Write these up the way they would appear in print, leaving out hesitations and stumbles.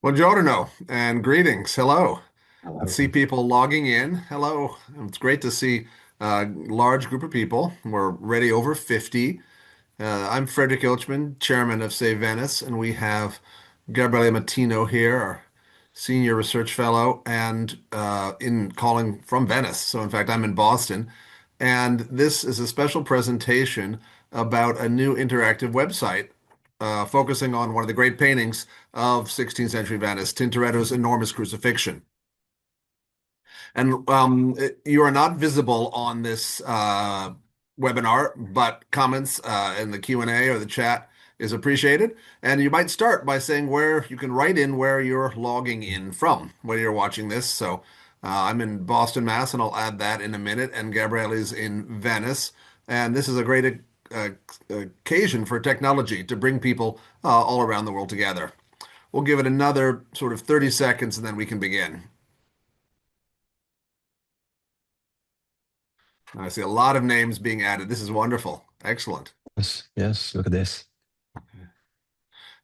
Buongiorno and greetings. Hello. I Hello. see people logging in. Hello. It's great to see a large group of people. We're already over 50. I'm Frederick Ilchman, chairman of Save Venice, and we have Gabriele Matino here, our senior research fellow, and in calling from Venice. So, in fact, I'm in Boston. And this is a special presentation about a new interactive website focusing on one of the great paintings of 16th century Venice, Tintoretto's enormous Crucifixion. And you are not visible on this webinar, but comments in the Q&A or the chat is appreciated. And you might start by saying where you can write in where you're logging in from, where you're watching this. So I'm in Boston, Mass, and I'll add that in a minute. And Gabriele is in Venice. And this is a great uh, occasion for technology to bring people all around the world together. We'll give it another sort of 30 seconds and then we can begin. I see a lot of names being added. This is wonderful. Excellent. Yes, yes, look at this.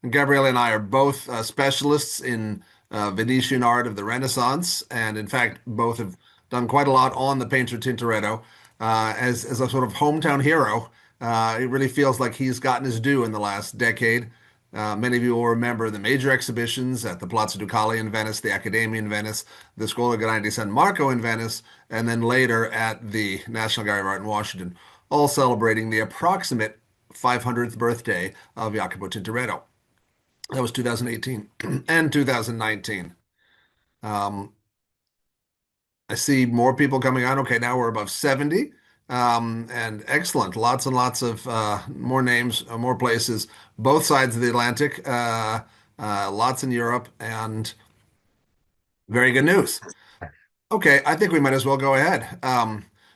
And Gabriele and I are both specialists in Venetian art of the Renaissance, and in fact, both have done quite a lot on the painter Tintoretto. As a sort of hometown hero, it really feels like he's gotten his due in the last decade. Many of you will remember the major exhibitions at the Palazzo Ducale in Venice, the Accademia in Venice, the Scuola Grande di San Marco in Venice, and then later at the National Gallery of Art in Washington, all celebrating the approximate 500th birthday of Jacopo Tintoretto. That was 2018 and 2019. Um, I see more people coming on. Okay, now we're above 70. And excellent. Lots and lots of more names, more places, both sides of the Atlantic, lots in Europe, and very good news. Okay, I think we might as well go ahead.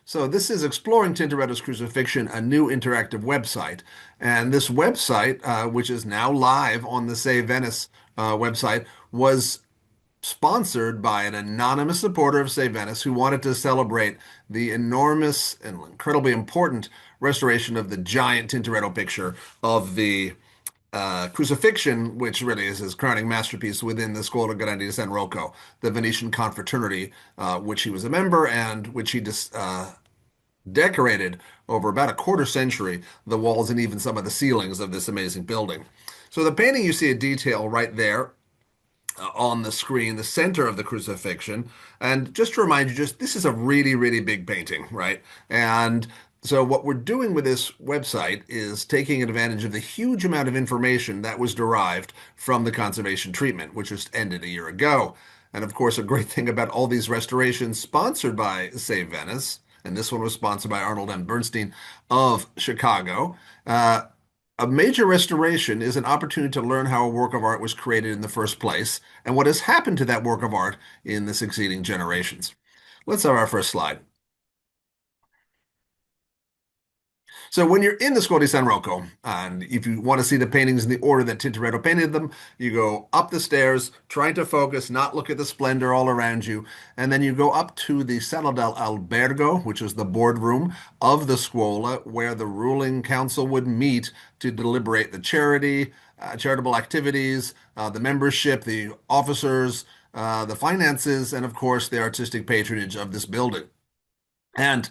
So this is Exploring Tintoretto's Crucifixion, a new interactive website. And this website, which is now live on the Save Venice website, was sponsored by an anonymous supporter of Save Venice who wanted to celebrate the enormous and incredibly important restoration of the giant Tintoretto picture of the Crucifixion, which really is his crowning masterpiece within the Scuola Grande di San Rocco, the Venetian confraternity, which he was a member and which he decorated over about a quarter century the walls and even some of the ceilings of this amazing building. So the painting you see a detail right there on the screen, the center of the crucifixion. And just to remind you, just this is a really, really big painting, right? And so what we're doing with this website is taking advantage of the huge amount of information that was derived from the conservation treatment, which just ended a year ago. And of course, a great thing about all these restorations sponsored by Save Venice, and this one was sponsored by Arnold M. Bernstein of Chicago. A major restoration is an opportunity to learn how a work of art was created in the first place and what has happened to that work of art in the succeeding generations. Let's have our first slide. So when you're in the Scuola di San Rocco, and if you want to see the paintings in the order that Tintoretto painted them, you go up the stairs, trying to focus, not look at the splendor all around you, and then you go up to the Sala del Albergo, which is the boardroom of the Scuola, where the ruling council would meet to deliberate the charitable activities, the membership, the officers, the finances, and of course the artistic patronage of this building. And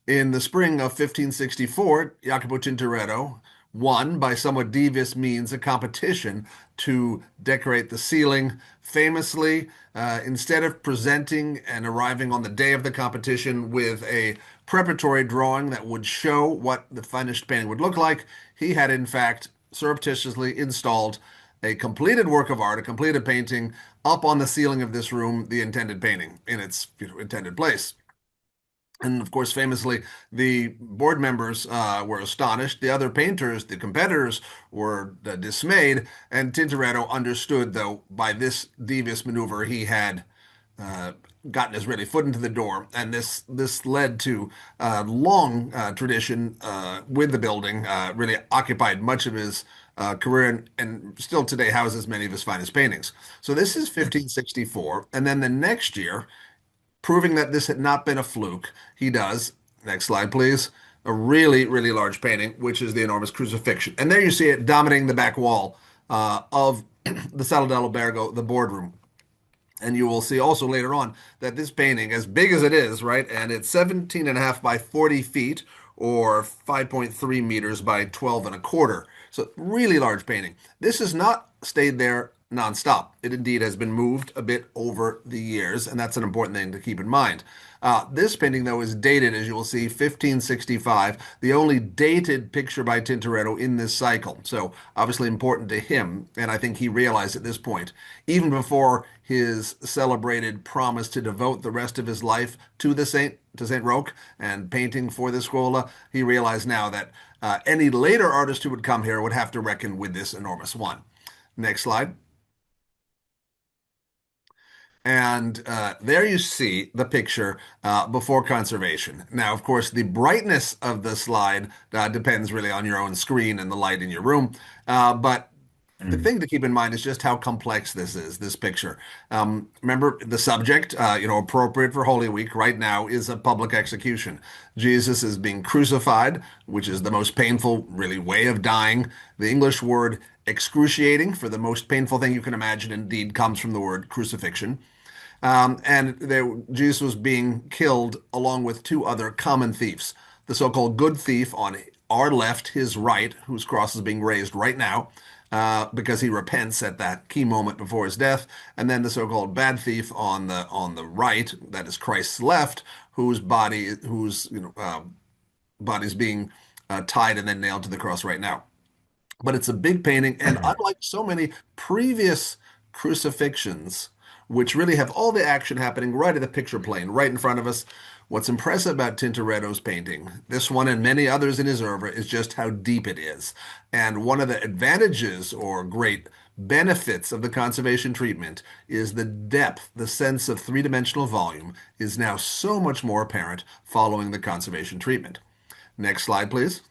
in the spring of 1564, Jacopo Tintoretto won by somewhat devious means a competition to decorate the ceiling. Famously, instead of presenting and arriving on the day of the competition with a preparatory drawing that would show what the finished painting would look like, he had in fact surreptitiously installed a completed work of art, a completed painting, up on the ceiling of this room, the intended painting in its intended place. And of course, famously, the board members were astonished. The other painters, the competitors, were dismayed. And Tintoretto understood, though, by this devious maneuver, he had uh, gotten his really foot into the door. And this led to a long tradition with the building, really occupied much of his career and still today houses many of his finest paintings. So this is 1564. And then the next year, proving that this had not been a fluke, he does, next slide, please, a really, really large painting, which is the enormous crucifixion. And there you see it dominating the back wall of the Sala dell'Albergo, the boardroom. And you will see also later on that this painting, as big as it is, right, and it's 17 and a half by 40 feet or 5.3 meters by 12 and a quarter. So really large painting. This has not stayed there nonstop. It indeed has been moved a bit over the years, and that's an important thing to keep in mind. This painting, though, is dated, as you will see, 1565, the only dated picture by Tintoretto in this cycle. So obviously important to him, and I think he realized at this point, even before his celebrated promise to devote the rest of his life to the Saint Roch and painting for the Scuola, he realized now that any later artist who would come here would have to reckon with this enormous one. Next slide. And there you see the picture before conservation. Now, of course, the brightness of the slide depends really on your own screen and the light in your room. But the Mm. thing to keep in mind is just how complex this is, this picture. Remember, the subject, appropriate for Holy Week right now is a public execution. Jesus is being crucified, which is the most painful, really, way of dying. The English word excruciating for the most painful thing you can imagine indeed comes from the word crucifixion. Jesus was being killed along with two other common thieves. The so-called good thief on our left, his right, whose cross is being raised right now, because he repents at that key moment before his death, and then the so-called bad thief on the right, that is Christ's left, whose body's being tied and then nailed to the cross right now. But it's a big painting, and unlike so many previous crucifixions, which really have all the action happening right at the picture plane, right in front of us, what's impressive about Tintoretto's painting, this one and many others in his oeuvre, is just how deep it is. And one of the advantages or great benefits of the conservation treatment is the depth, the sense of three-dimensional volume is now so much more apparent following the conservation treatment. Next slide, please.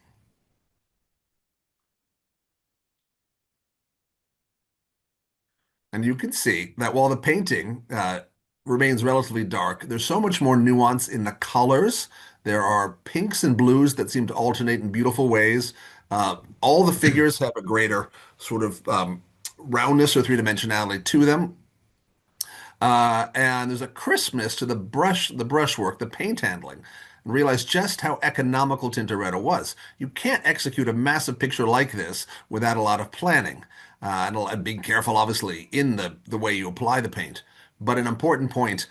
And you can see that while the painting remains relatively dark, there's so much more nuance in the colors. There are pinks and blues that seem to alternate in beautiful ways. All the figures have a greater sort of roundness or three-dimensionality to them. And there's a crispness to the brushwork, the paint handling, and realize just how economical Tintoretto was. You can't execute a massive picture like this without a lot of planning, and being careful, obviously, in the way you apply the paint. But an important point,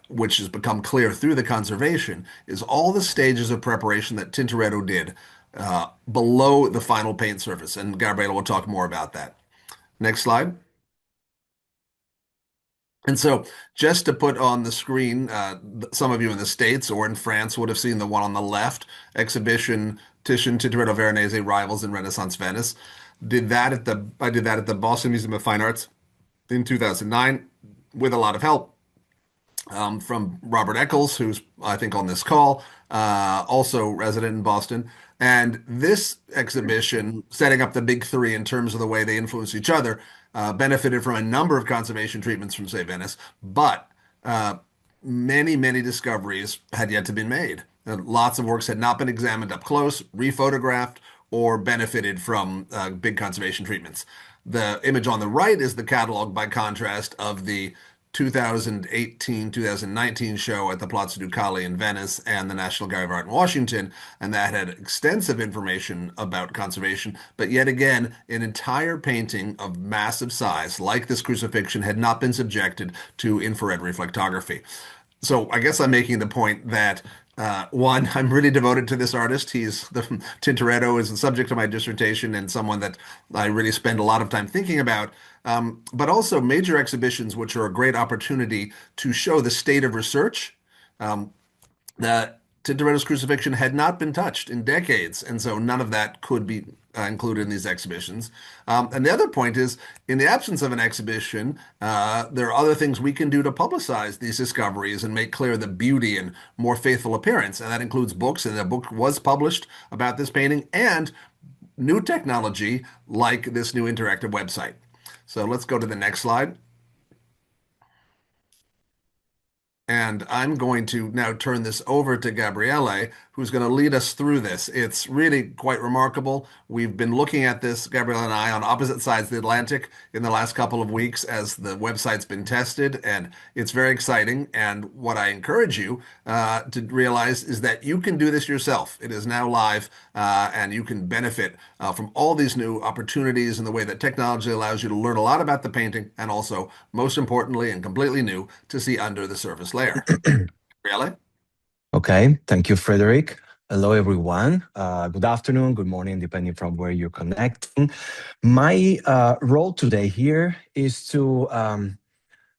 which has become clear through the conservation, is all the stages of preparation that Tintoretto did below the final paint surface. And Gabriele will talk more about that. Next slide. And so, just to put on the screen, some of you in the States or in France would have seen the one on the left, exhibition Titian Tintoretto Veronese Rivals in Renaissance Venice. I did that at the Boston Museum of Fine Arts in 2009 with a lot of help from Robert Eccles, who's I think on this call, also resident in Boston. And this exhibition, setting up the big three in terms of the way they influence each other, benefited from a number of conservation treatments from, say, Venice, but uh, many, many discoveries had yet to be made. Lots of works had not been examined up close, rephotographed, or benefited from big conservation treatments. The image on the right is the catalog, by contrast, of the 2018-2019 show at the Palazzo Ducale in Venice and the National Gallery of Art in Washington, and that had extensive information about conservation. But yet again, an entire painting of massive size, like this crucifixion, had not been subjected to infrared reflectography. So I guess I'm making the point that one, I'm really devoted to this artist. Tintoretto is the subject of my dissertation and someone that I really spend a lot of time thinking about. But also major exhibitions, which are a great opportunity to show the state of research. Um, the Tintoretto's crucifixion had not been touched in decades, and so none of that could be included in these exhibitions. And the other point is, in the absence of an exhibition, there are other things we can do to publicize these discoveries and make clear the beauty and more faithful appearance. And that includes books, and a book was published about this painting, and new technology like this new interactive website. So let's go to the next slide. And I'm going to now turn this over to Gabriele, who's going to lead us through this. It's really quite remarkable. We've been looking at this, Gabriele and I, on opposite sides of the Atlantic in the last couple of weeks as the website's been tested, and it's very exciting. And what I encourage you to realize is that you can do this yourself. It is now live, and you can benefit from all these new opportunities and the way that technology allows you to learn a lot about the painting, and also, most importantly and completely new, to see under the surface layer. Really? Okay, thank you, Frederick. Hello, everyone. Good afternoon, good morning, depending from where you're connecting. My role today here is to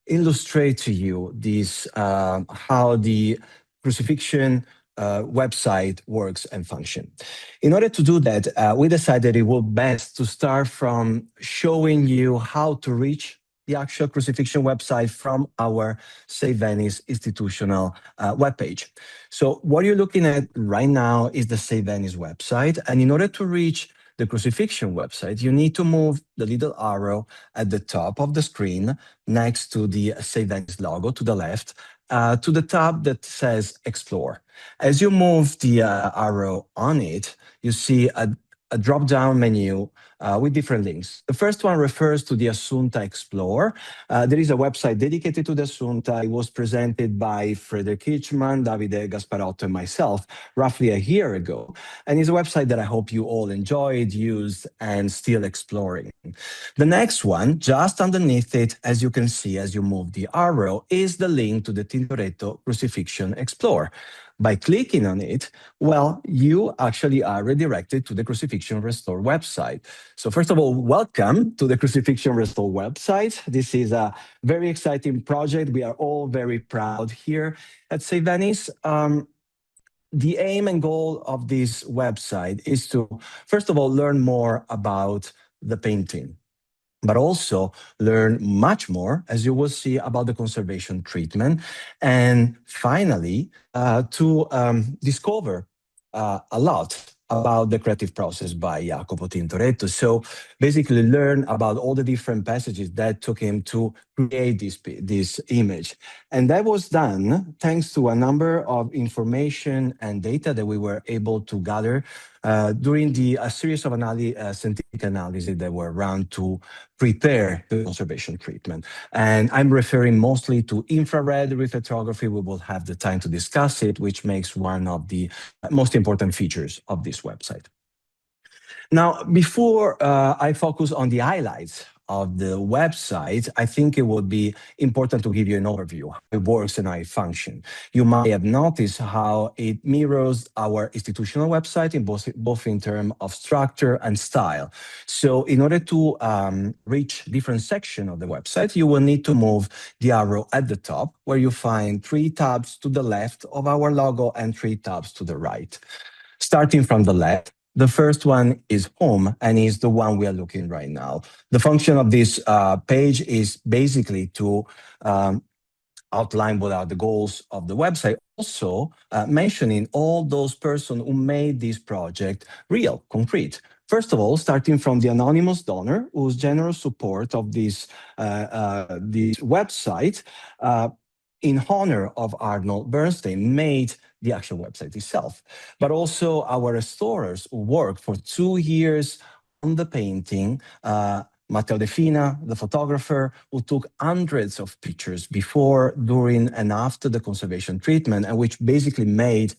illustrate to you this how the crucifixion website works and function. In order to do that, we decided it would best to start from showing you how to reach the actual crucifixion website from our Save Venice institutional webpage. So what you're looking at right now is the Save Venice website, and in order to reach the crucifixion website, you need to move the little arrow at the top of the screen next to the Save Venice logo to the left, to the tab that says Explore. As you move the arrow on it, you see a drop-down menu with different links. The first one refers to the Assunta Explore. There is a website dedicated to the Assunta. It was presented by Frederick Ilchman, Davide Gasparotto, and myself roughly a year ago. And it's a website that I hope you all enjoyed, used, and still exploring. The next one, just underneath it, as you can see as you move the arrow, is the link to the Tintoretto Crucifixion Explore. By clicking on it, well, you actually are redirected to the Crucifixion Restore website. So first of all, welcome to the Crucifixion Restore website. This is a very exciting project. We are all very proud here at Save Venice. The aim and goal of this website is to, first of all, learn more about the painting, but also learn much more, as you will see, about the conservation treatment. And finally, to discover a lot about the creative process by Jacopo Tintoretto. So basically learn about all the different passages that took him to create this image. And that was done thanks to a number of information and data that we were able to gather during a series of scientific analyses that were run to prepare the conservation treatment. And I'm referring mostly to infrared reflectography. We will have the time to discuss it, which makes one of the most important features of this website. Now, before I focus on the highlights of the website, I think it would be important to give you an overview, how it works and how it functions. You might have noticed how it mirrors our institutional website in both in terms of structure and style. So in order to reach different sections of the website, you will need to move the arrow at the top, where you find 3 tabs to the left of our logo and 3 tabs to the right. Starting from the left, the first one is Home, and is the one we are looking right now. The function of this page is basically to outline what are the goals of the website, also mentioning all those persons who made this project real, concrete. First of all, starting from the anonymous donor, whose generous support of this website in honor of Arnold Bernstein made the actual website itself, but also our restorers who worked for 2 years on the painting, Matteo De Fina, the photographer, who took hundreds of pictures before, during, and after the conservation treatment, and which basically made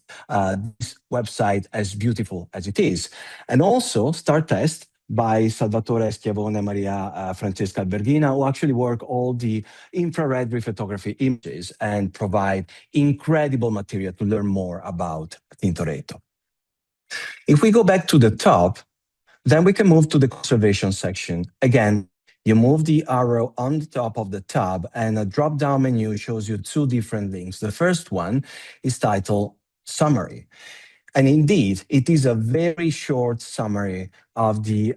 this website as beautiful as it is. And also Star Test by Salvatore Schiavone and Maria Francesca Alberghina, who actually work all the infrared reflectography images and provide incredible material to learn more about Tintoretto. If we go back to the top, then we can move to the conservation section. Again, you move the arrow on the top of the tab, and a drop-down menu shows you 2 different links. The first one is titled Summary. And indeed, it is a very short summary of the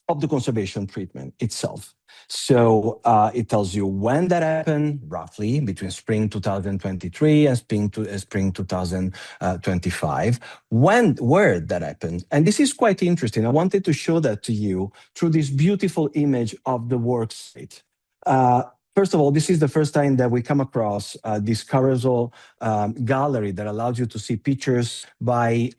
conservation treatment itself. So it tells you when that happened, roughly between spring 2023 and spring 2025, where that happened. And this is quite interesting. I wanted to show that to you through this beautiful image of the work site. first of all, this is the first time that we come across this carousel gallery that allows you to see pictures by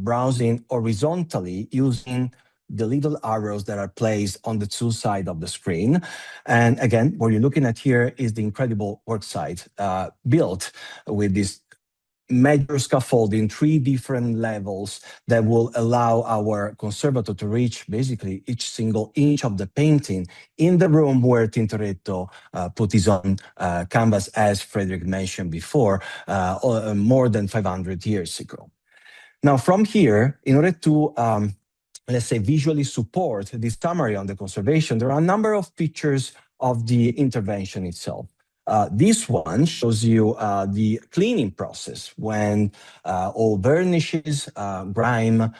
browsing horizontally using the little arrows that are placed on the two sides of the screen. And again, what you're looking at here is the incredible worksite built with this major scaffolding, three different levels that will allow our conservator to reach basically each single inch of the painting in the room where Tintoretto put his own canvas, as Frederick mentioned before, more than 500 years ago. Now, from here, in order to let's say, visually support this summary on the conservation, there are a number of features of the intervention itself. This one shows you the cleaning process when all varnishes, grime,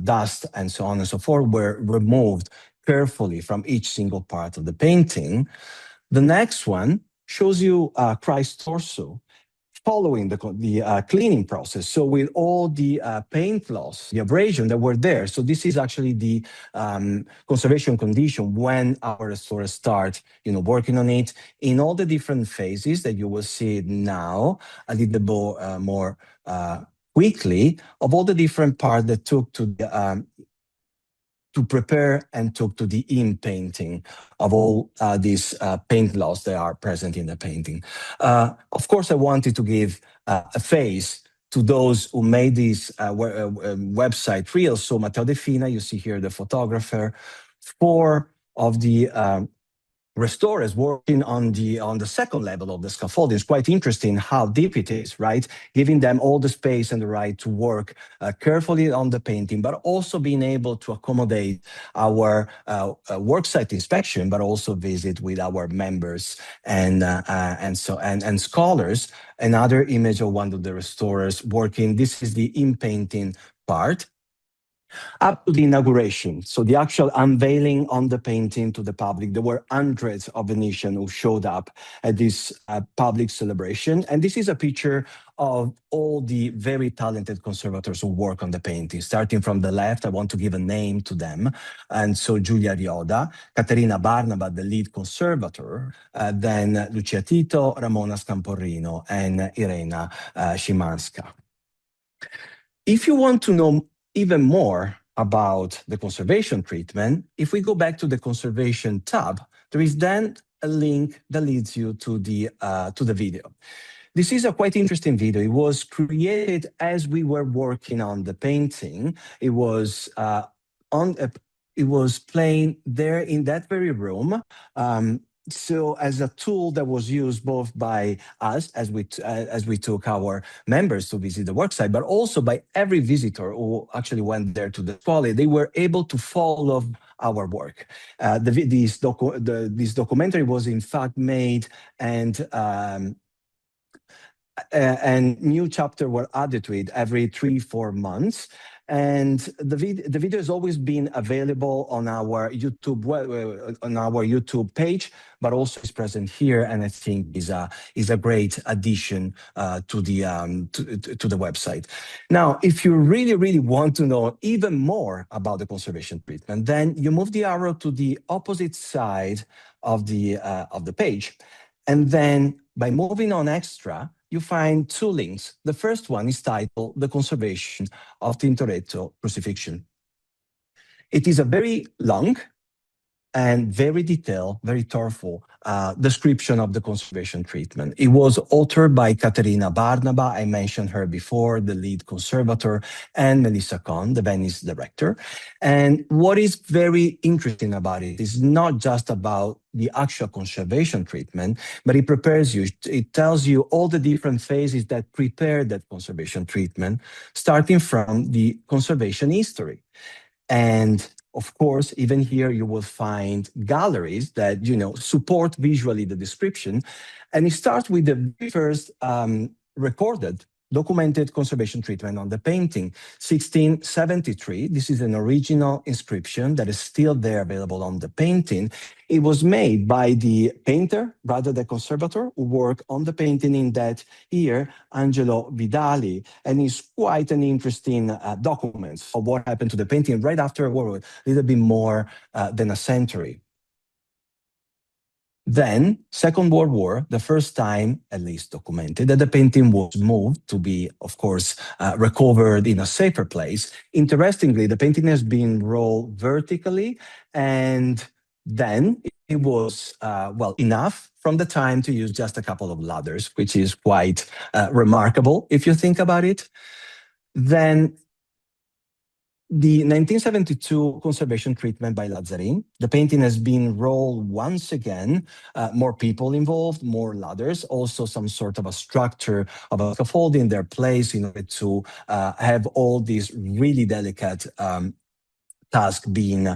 dust, and so on and so forth were removed carefully from each single part of the painting. The next one shows you Christ's torso following the cleaning process. So with all the paint loss, the abrasion that were there. So this is actually the conservation condition when our restorers start, working on it in all the different phases that you will see now a little bit more quickly of all the different parts that took to prepare and took to the in-painting of all these paint loss that are present in the painting. Of course, I wanted to give a face to those who made this website real. So Matteo De Fina, you see here the photographer, four of the restorers working on the second level of the scaffolding. It's quite interesting how deep it is, right? Giving them all the space and the right to work carefully on the painting, but also being able to accommodate our worksite inspection, but also visit with our members and scholars. Another image of one of the restorers working. This is the in-painting part, up to the inauguration, so the actual unveiling on the painting to the public. There were hundreds of Venetians who showed up at this public celebration. And this is a picture of all the very talented conservators who work on the painting. Starting from the left, I want to give a name to them. And so Giulia Rioda, Caterina Barnaba, the lead conservator, then Lucia Tito, Ramona Scamporrino, and Irena Szymanska. If you want to know even more about the conservation treatment, if we go back to the conservation tab, there is then a link that leads you to the video. This is a quite interesting video. It was created as we were working on the painting. It was playing there in that very room. So as a tool that was used both by us as we took our members to visit the worksite, but also by every visitor who actually went there to the scuole, they were able to follow our work. This documentary was in fact made, and new chapters were added to it every 3-4 months. And the video has always been available on our YouTube page, but also is present here, and I think is a great addition to the website. Now, if you really want to know even more about the conservation treatment, then you move the arrow to the opposite side of the page, and then by moving on extra, you find two links. The first one is titled The Conservation of Tintoretto Crucifixion. It is a very long and very detailed, very thorough description of the conservation treatment. It was authored by Caterina Barnaba, I mentioned her before, the lead conservator, and Melissa Cohn, the Venice director. And what is very interesting about it is not just about the actual conservation treatment, but it prepares you, it tells you all the different phases that prepare that conservation treatment, starting from the conservation history. And of course, even here, you will find galleries that, support visually the description. And it starts with the very first recorded, documented conservation treatment on the painting, 1673. This is an original inscription that is still there available on the painting. It was made by the painter, rather the conservator, who worked on the painting in that year, Angelo Vidali. And it's quite an interesting document of what happened to the painting right after a little bit more than a century. Then, Second World War, the first time, at least documented, that the painting was moved to be, of course, recovered in a safer place. Interestingly, the painting has been rolled vertically, and then it was, well, enough from the time to use just a couple of ladders, which is quite remarkable if you think about it. Then the 1972 conservation treatment by Lazzarin. The painting has been rolled once again, more people involved, more ladders, also some sort of a structure of a scaffolding in their place in order to have all these really delicate tasks being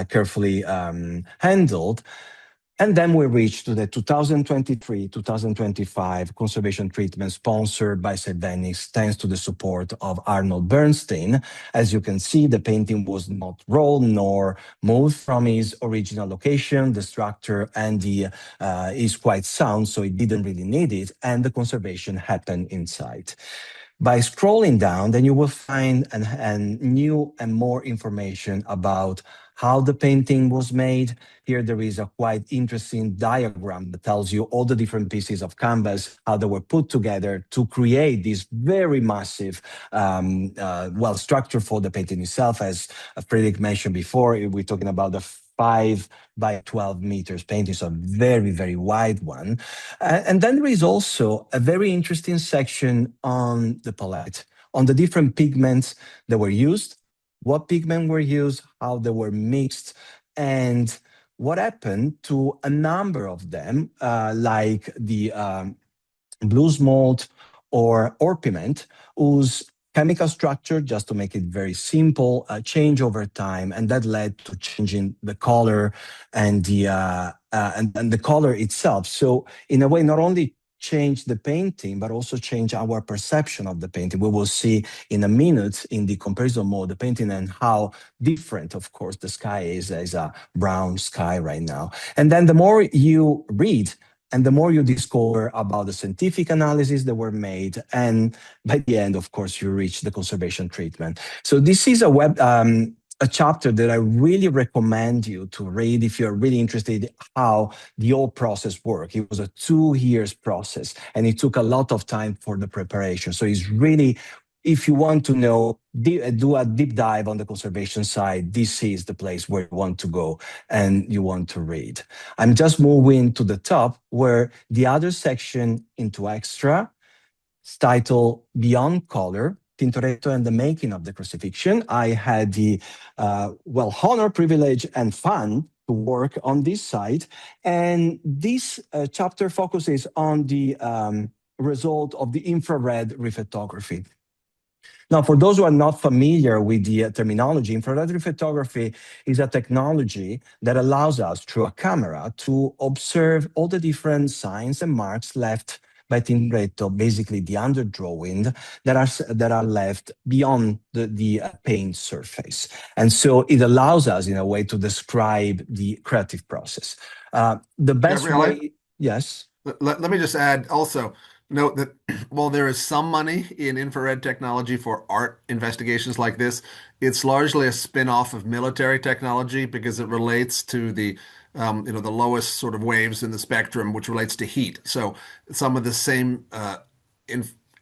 carefully handled. And then we reached to the 2023-2025 conservation treatment sponsored by Venice, thanks to the support of Arnold Bernstein. As you can see, the painting was not rolled nor moved from its original location. The structure and the is quite sound, so it didn't really need it, and the conservation happened inside. By scrolling down, then you will find new and more information about how the painting was made. Here there is a quite interesting diagram that tells you all the different pieces of canvas, how they were put together to create this very massive, structure for the painting itself. As Frederick mentioned before, we're talking about the 5 by 12 meters painting, so a very, very wide one. And then there is also a very interesting section on the palette, on the different pigments that were used, what pigment were used, how they were mixed, and what happened to a number of them, like the blue smolt or orpiment, whose chemical structure, just to make it very simple, change over time, and that led to changing the color and the color itself. So in a way, not only change the painting, but also change our perception of the painting. We will see in a minute in the comparison mode the painting and how different, of course, the sky is as a brown sky right now. And then the more you read, and the more you discover about the scientific analyses that were made, and by the end, of course, you reach the conservation treatment. So this is a chapter that I really recommend you to read if you're really interested in how the whole process worked. It was a 2 years process, and it took a lot of time for the preparation. So it's really, if you want to know, do a deep dive on the conservation side, this is the place where you want to go and you want to read. I'm just moving to the top where the other section into extra, it's titled Beyond Color, Tintoretto and the Making of the Crucifixion. I had the honor, privilege, and fun to work on this site. And this chapter focuses on the result of the infrared reflectography. Now, for those who are not familiar with the terminology, infrared reflectography is a technology that allows us, through a camera, to observe all the different signs and marks left by Tintoretto, basically the underdrawing that are left beyond the paint surface. And so it allows us, in a way, to describe the creative process. The best Gabriele, way, yes. let me just add also, note that while there is some money in infrared technology for art investigations like this, it's largely a spin-off of military technology because it relates to the lowest sort of waves in the spectrum, which relates to heat. So some of the same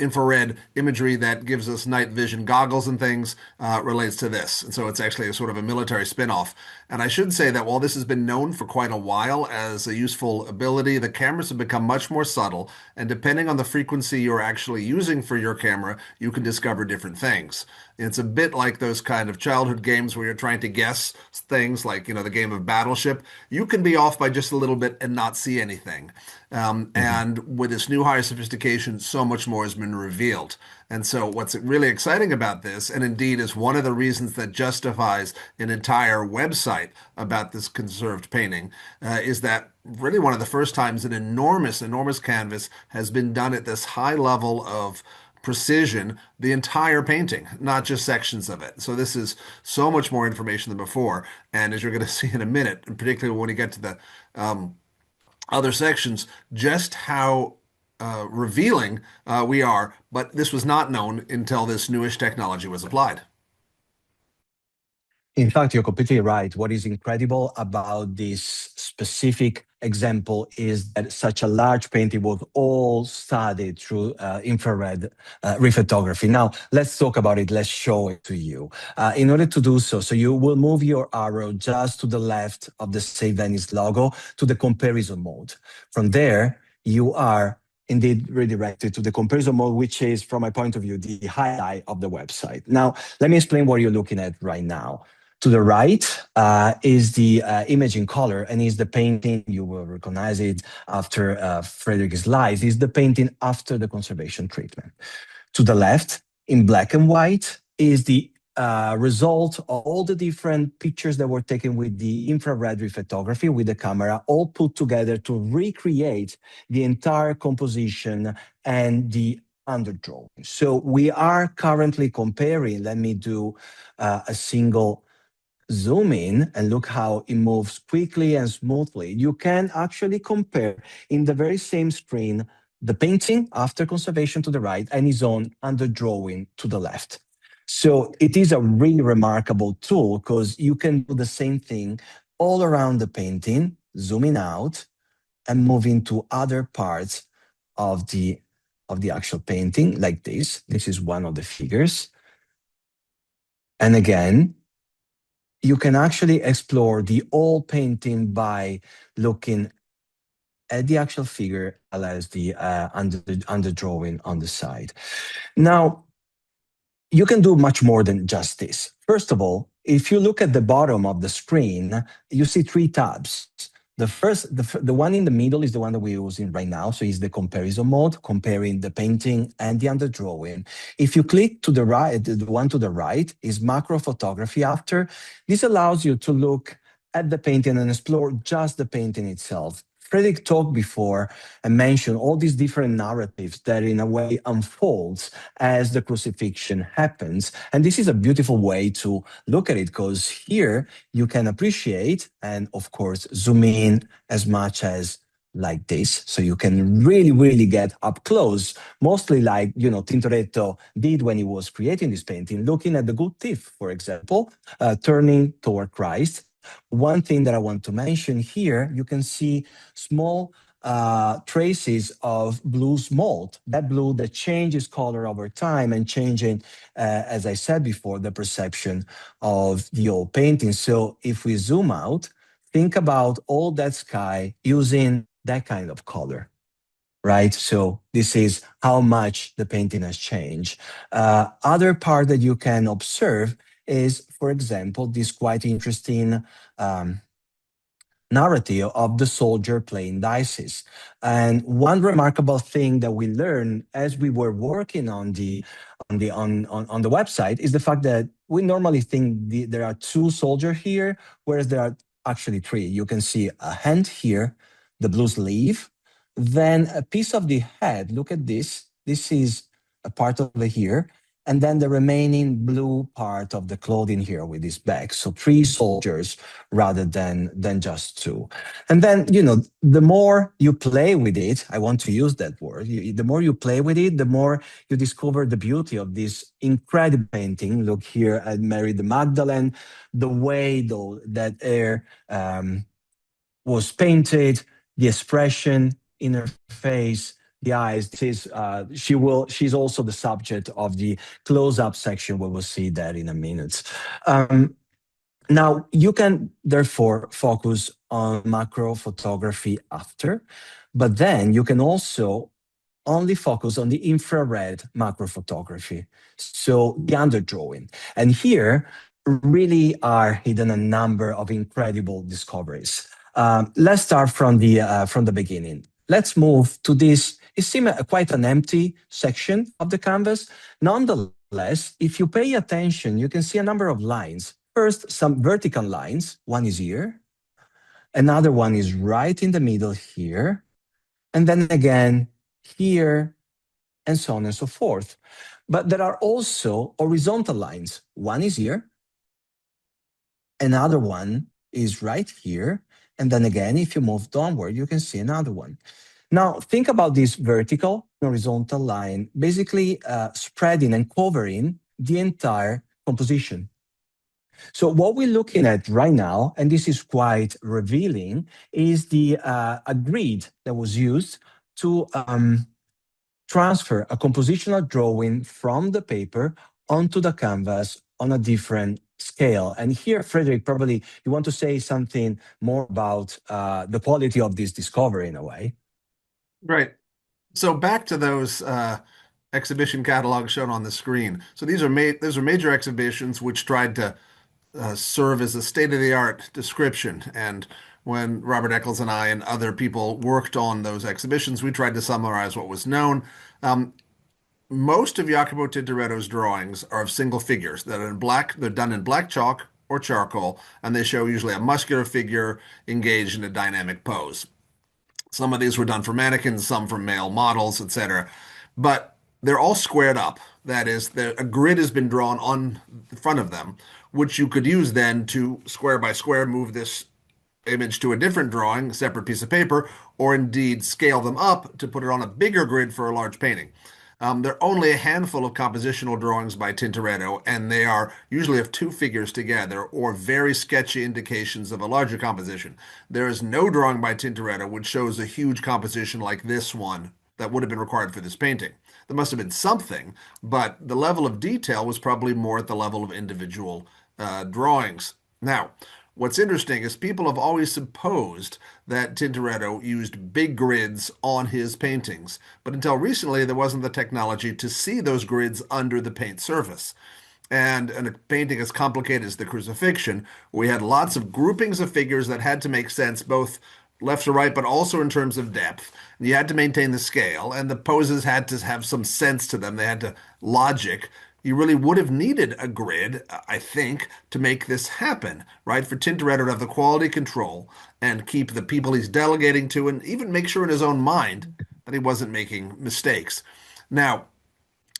infrared imagery that gives us night vision goggles and things relates to this. And so it's actually a sort of a military spin-off. And I should say that while this has been known for quite a while as a useful ability, the cameras have become much more subtle. And depending on the frequency you're actually using for your camera, you can discover different things. It's a bit like those kind of childhood games where you're trying to guess things like, the game of Battleship. You can be off by just a little bit and not see anything. And with this new higher sophistication, so much more has been revealed. And so what's really exciting about this, and indeed is one of the reasons that justifies an entire website about this conserved painting, is that really one of the first times an enormous, enormous canvas has been done at this high level of precision, the entire painting, not just sections of it. So this is so much more information than before. And as you're going to see in a minute, and particularly when you get to the other sections, just how revealing we are. But this was not known until this newish technology was applied. In fact, you're completely right. What is incredible about this specific example is that such a large painting was all studied through infrared reflectography. Now, let's talk about it. Let's show it to you. In order to do so, so you will move your arrow just to the left of the Save Venice logo to the comparison mode. From there, you are indeed redirected to the comparison mode, which is, from my point of view, the highlight of the website. Now, let me explain what you're looking at right now. To the right is the image in color, and is the painting. You will recognize it after Frederick's slides. Is the painting after the conservation treatment. To the left, in black and white, is the result of all the different pictures that were taken with the infrared reflectography with the camera, all put together to recreate the entire composition and the underdrawing. So we are currently comparing. Let me do a single zoom in and look how it moves quickly and smoothly. You can actually compare in the very same screen the painting after conservation to the right and his own underdrawing to the left. So it is a really remarkable tool because you can do the same thing all around the painting, zooming out and moving to other parts of the actual painting like this. This is one of the figures. And again, you can actually explore the whole painting by looking at the actual figure as well as the underdrawing on the side. Now, you can do much more than just this. First of all, if you look at the bottom of the screen, you see three tabs. The one in the middle is the one that we're using right now. So it's the comparison mode, comparing the painting and the underdrawing. If you click to the right, the one to the right is macro photography after. This allows you to look at the painting and explore just the painting itself. Frederick talked before and mentioned all these different narratives that in a way unfolds as the crucifixion happens. And this is a beautiful way to look at it because here you can appreciate and of course zoom in as much as like this. So you can really, really get up close, mostly like, you know, Tintoretto did when he was creating this painting, looking at the good thief, for example, turning toward Christ. One thing that I want to mention here, you can see small traces of blue smolt, that blue that changes color over time and changing, as I said before, the perception of the old painting. So if we zoom out, think about all that sky using that kind of color, right? So this is how much the painting has changed. Other part that you can observe is, for example, this quite interesting narrative of the soldier playing dice. And one remarkable thing that we learned as we were working on the website is the fact that we normally think there are two soldiers here, whereas there are actually three. You can see a hand here, the blue sleeve, then a piece of the head. Look at this. This is a part of it here. And then the remaining blue part of the clothing here with this bag. So three soldiers rather than just two. And then, you know, the more you play with it, I want to use that word, the more you play with it, the more you discover the beauty of this incredible painting. Look here at Mary the Magdalene, the way though that air was painted, the expression in her face, the eyes. This is she's also the subject of the close-up section. We will see that in a minute. Now you can therefore focus on macro photography after, but then you can also only focus on the infrared macro photography, so the underdrawing. And here really are hidden a number of incredible discoveries. Let's start from the beginning. Let's move to this. It seems quite an empty section of the canvas. Nonetheless, if you pay attention, you can see a number of lines. First, some vertical lines. One is here. Another one is right in the middle here. And then again, here, and so on and so forth. But there are also horizontal lines. One is here. Another one is right here. And then again, if you move downward, you can see another one. Now, think about this vertical horizontal line, basically spreading and covering the entire composition. So what we're looking at right now, and this is quite revealing, is the a grid that was used to transfer a compositional drawing from the paper onto the canvas on a different scale. And here, Frederick, probably you want to say something more about the quality of this discovery in a way. Right. So back to those exhibition catalogs shown on the screen. So these are major exhibitions which tried to serve as a state-of-the-art description. And when Robert Eccles and I and other people worked on those exhibitions, we tried to summarize what was known. Um, Most of Jacopo Tintoretto's drawings are of single figures that are in black. They're done in black chalk or charcoal, and they show usually a muscular figure engaged in a dynamic pose. Some of these were done for mannequins, some for male models, etc. But they're all squared up. That is, a grid has been drawn on the front of them, which you could use then to square by square move this image to a different drawing, a separate piece of paper, or indeed scale them up to put it on a bigger grid for a large painting. There are only a handful of compositional drawings by Tintoretto, and they are usually of two figures together or very sketchy indications of a larger composition. There is no drawing by Tintoretto which shows a huge composition like this one that would have been required for this painting. There must have been something, but the level of detail was probably more at the level of individual drawings. Now, what's interesting is people have always supposed that Tintoretto used big grids on his paintings, but until recently there wasn't the technology to see those grids under the paint surface. And in a painting as complicated as the Crucifixion, we had lots of groupings of figures that had to make sense both left to right, but also in terms of depth. And you had to maintain the scale, and the poses had to have some sense to them. They had to logic. You really would have needed a grid, I think, to make this happen, right? For Tintoretto to have the quality control and keep the people he's delegating to, and even make sure in his own mind that he wasn't making mistakes. Now,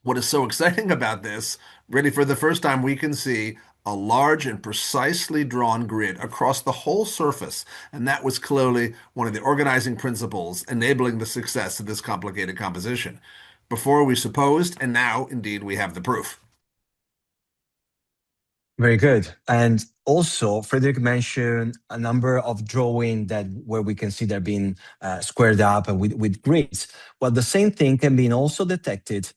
what is so exciting about this, really for the first time, we can see a large and precisely drawn grid across the whole surface. And that was clearly one of the organizing principles enabling the success of this complicated composition. Before we supposed, and now indeed we have the proof. Very good. And also, Frederick mentioned a number of drawing that where we can see they're being squared up and with grids. Well, the same thing can be also detected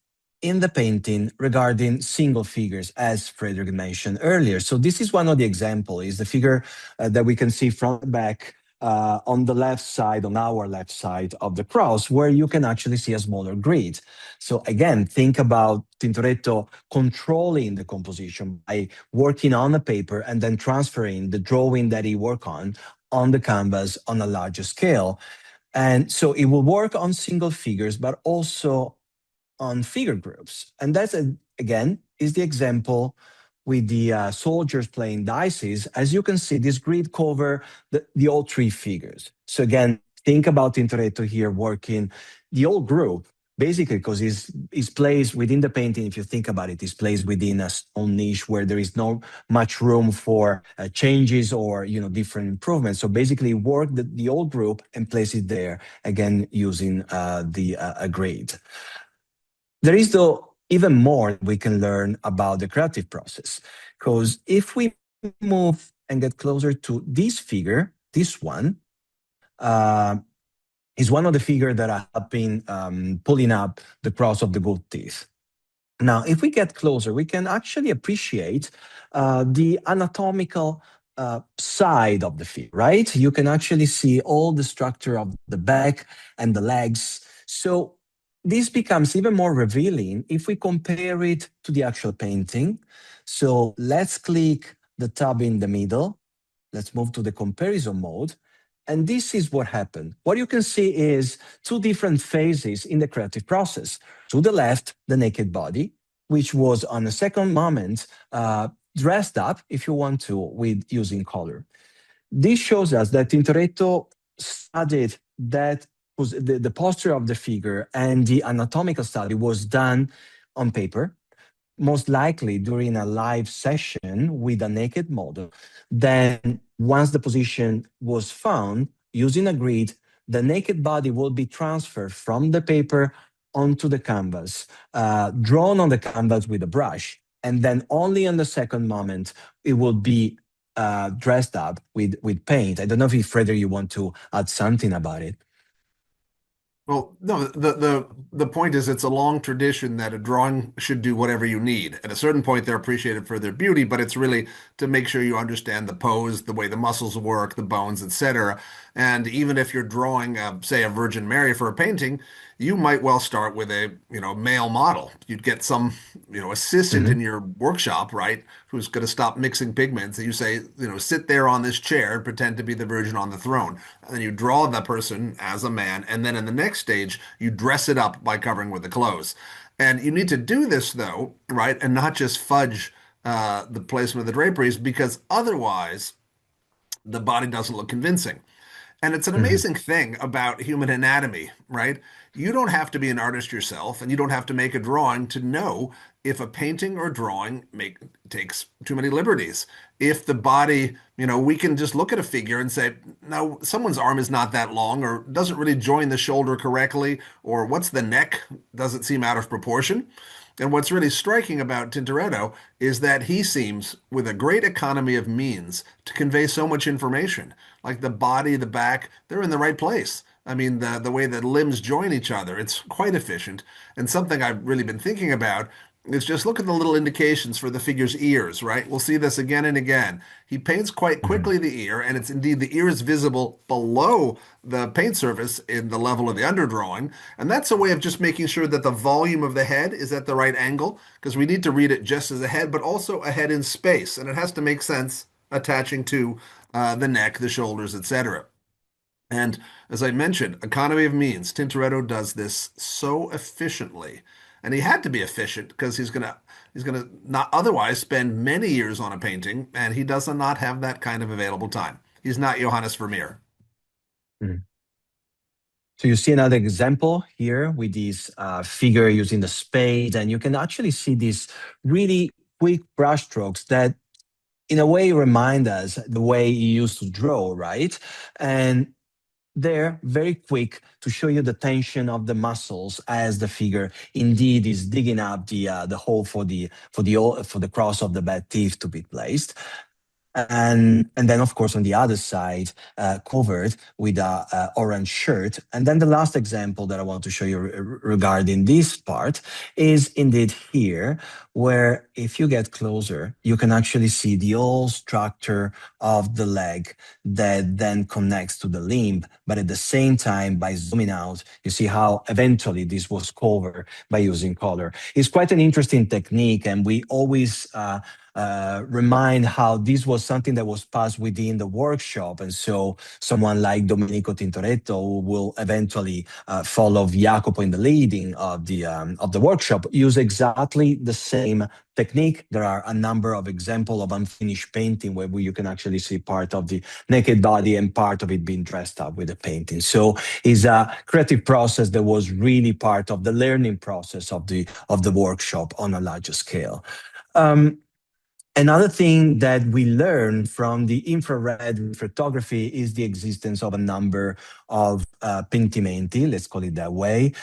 in the painting regarding single figures, as Frederick mentioned earlier. So this is one of the example, is the figure that we can see from the back on the left side, on our left side of the cross, where you can actually see a smaller grid. So again, think about Tintoretto controlling the composition by working on the paper and then transferring the drawing that he worked on the canvas on a larger scale. And so it will work on single figures, but also on figure groups. And that's, again, is the example with the soldiers playing dice. As you can see, this grid cover the all three figures. So again, think about Tintoretto here working the whole group, basically because he's placed within the painting. If you think about it, he's placed within a own niche where there is no much room for changes or different improvements. So basically work the whole group and place it there, again, using a grid. There is, though, even more we can learn about the creative process, because if we move and get closer to this figure, this one is one of the figures that I have been pulling up the cross of the good teeth. Now, if we get closer, we can actually appreciate the anatomical side of the figure, right? You can actually see all the structure of the back and the legs. So this becomes even more revealing if we compare it to the actual painting. So let's click the tab in the middle. Let's move to the comparison mode. And this is what happened. What you can see is two different phases in the creative process. To the left, the naked body, which was on a second moment dressed up, if you want to, with using color. This shows us that Tintoretto studied that was the posture of the figure and the anatomical study was done on paper, most likely during a live session with a naked model. Then once the position was found, using a grid, the naked body will be transferred from the paper onto the canvas, drawn on the canvas with a brush. and then only on the second moment it will be dressed up with paint. I don't know if Frederick, you want to add something about it. Well, no, the point is it's a long tradition that a drawing should do whatever you need. At a certain point, they're appreciated for their beauty, but it's really to make sure you understand the pose, the way the muscles work, the bones, etc. And even if you're drawing, say, a Virgin Mary for a painting, you might well start with a, male model. You'd get some, assistant in Mhm. your workshop, right, who's going to stop mixing pigments. And you say, sit there on this chair and pretend to be the Virgin on the throne. And then you draw the person as a man. And then in the next stage, you dress it up by covering with the clothes. And you need to do this, though, right, and not just fudge the placement of the draperies, because otherwise the body doesn't look convincing. And it's an Mhm. amazing thing about human anatomy, right? You don't have to be an artist yourself, and you don't have to make a drawing to know if a painting or drawing takes too many liberties. If the body, we can just look at a figure and say, no, someone's arm is not that long, or doesn't really join the shoulder correctly, or what's the neck? Does it seem out of proportion? And what's really striking about Tintoretto is that he seems, with a great economy of means, to convey so much information. Like the body, the back, they're in the right place. I mean, the way that limbs join each other, it's quite efficient. And something I've really been thinking about is just look at the little indications for the figure's ears, right? We'll see this again and again. He paints quite Mhm. quickly the ear, and it's indeed the ear is visible below the paint surface in the level of the underdrawing. And that's a way of just making sure that the volume of the head is at the right angle, because we need to read it just as a head, but also a head in space. And it has to make sense attaching to the neck, the shoulders, etc. And as I mentioned, economy of means. Tintoretto does this so efficiently. And he had to be efficient because he's gonna not otherwise spend many years on a painting, and he does not have that kind of available time. He's not Johannes Vermeer. Mhm. So you see another example here with this figure using the spade, and you can actually see these really quick brushstrokes that, in a way, remind us the way he used to draw, right? And they're very quick to show you the tension of the muscles as the figure indeed is digging up the hole for the cross of the bad teeth to be placed. And then of course on the other side, covered with a orange shirt. And then the last example that I want to show you regarding this part is indeed here, where if you get closer you can actually see the whole structure of the leg that then connects to the limb, but at the same time, by zooming out, you see how eventually this was covered by using color. It's quite an interesting technique, and we always remind how this was something that was passed within the workshop. And so someone like Domenico Tintoretto, who will eventually follow Jacopo in the leading of the workshop, use exactly the same technique. There are a number of examples of unfinished painting where you can actually see part of the naked body and part of it being dressed up with the painting. So it's a creative process that was really part of the learning process of the workshop on a larger scale. Um, Another thing that we learn from the infrared photography is the existence of a number of pentimenti, let's call it that way.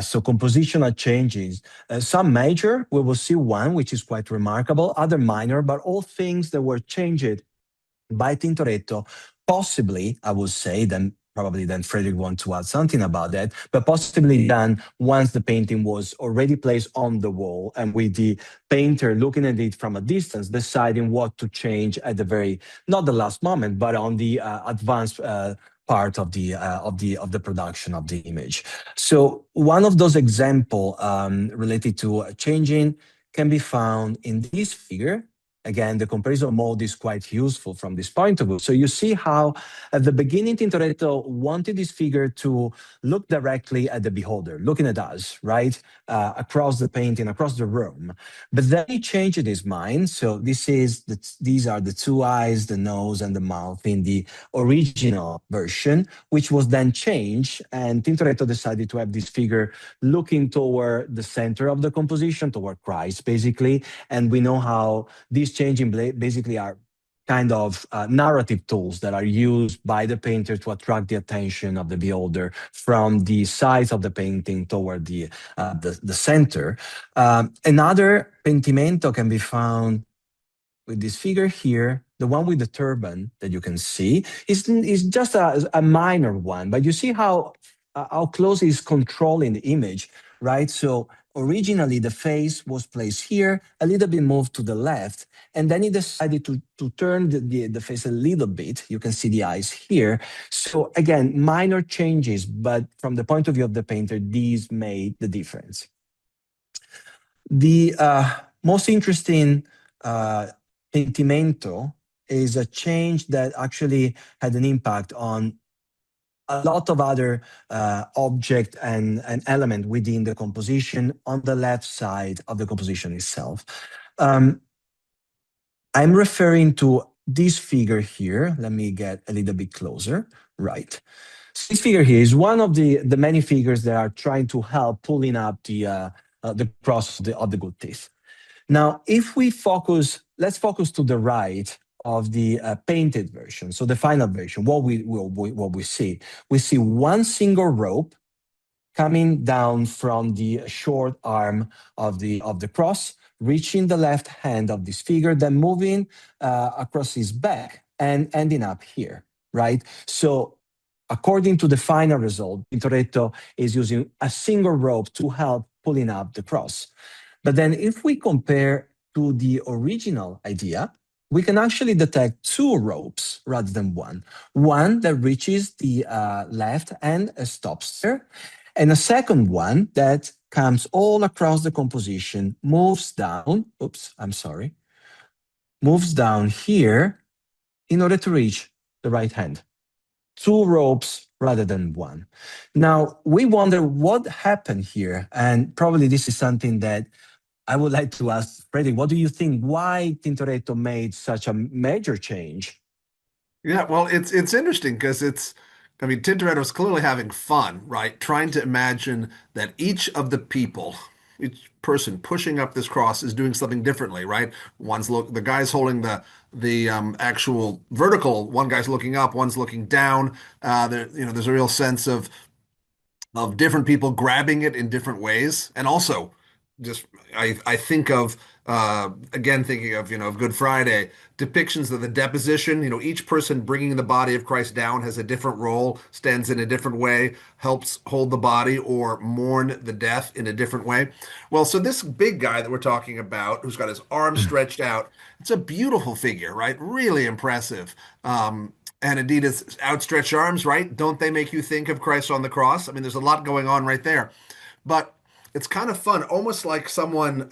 So compositional changes, some major, we will see one, which is quite remarkable, other minor, but all things that were changed by Tintoretto, possibly, I would say, then probably then Frederick wants to add something about that, but possibly done once the painting was already placed on the wall and with the painter looking at it from a distance, deciding what to change at the very, not the last moment, but on the advanced part of the production of the image. So one of those example related to changing can be found in this figure. Again, the comparison mode is quite useful from this point of view. So you see how at the beginning, Tintoretto wanted this figure to look directly at the beholder, looking at us, right? Across the painting, across the room. But then he changed his mind. So these are the two eyes, the nose, and the mouth in the original version, which was then changed. And Tintoretto decided to have this figure looking toward the center of the composition, toward Christ, basically. And we know how these changing basically are kind of narrative tools that are used by the painter to attract the attention of the beholder from the sides of the painting toward the center. Another pentimento can be found with this figure here. The one with the turban that you can see is just a minor one, but you see how close is controlling the image, right? So originally the face was placed here, a little bit moved to the left, and then he decided to turn the face a little bit. You can see the eyes here. So again, minor changes, but from the point of view of the painter, these made the difference. The most interesting pentimento is a change that actually had an impact on a lot of other object and element within the composition on the left side of the composition itself. Um, I'm referring to this figure here. Let me get a little bit closer. Right. So this figure here is one of the many figures that are trying to help pulling up the cross of the good teeth. Now, if we focus, let's focus to the right of the painted version. So the final version, what we see, we see one single rope coming down from the short arm of the cross, reaching the left hand of this figure, then moving across his back and ending up here, right? So according to the final result, Tintoretto is using a single rope to help pulling up the cross. But then if we compare to the original idea, we can actually detect two ropes rather than one. One that reaches the left and stops there, and a second one that comes all across the composition, moves down, oops, I'm sorry, moves down here in order to reach the right hand. Two ropes rather than one. Now, we wonder what happened here, and probably this is something that I would like to ask Frederick, what do you think? Why Tintoretto made such a major change? Yeah, well, it's interesting because I mean, Tintoretto's clearly having fun, right? Trying to imagine that each of the people, each person pushing up this cross is doing something differently, right? The guy's holding the actual vertical, one guy's looking up, one's looking down. There's a real sense of different people grabbing it in different ways, and also just I think of again thinking of of Good Friday depictions of the deposition. Each person bringing the body of Christ down has a different role, stands in a different way, helps hold the body or mourn the death in a different way. Well, so this big guy that we're talking about, who's got his arms stretched out, it's a beautiful figure, right? Really impressive. And indeed, his outstretched arms, right? Don't they make you think of Christ on the cross? I mean, there's a lot going on right there. But it's kind of fun, almost like someone,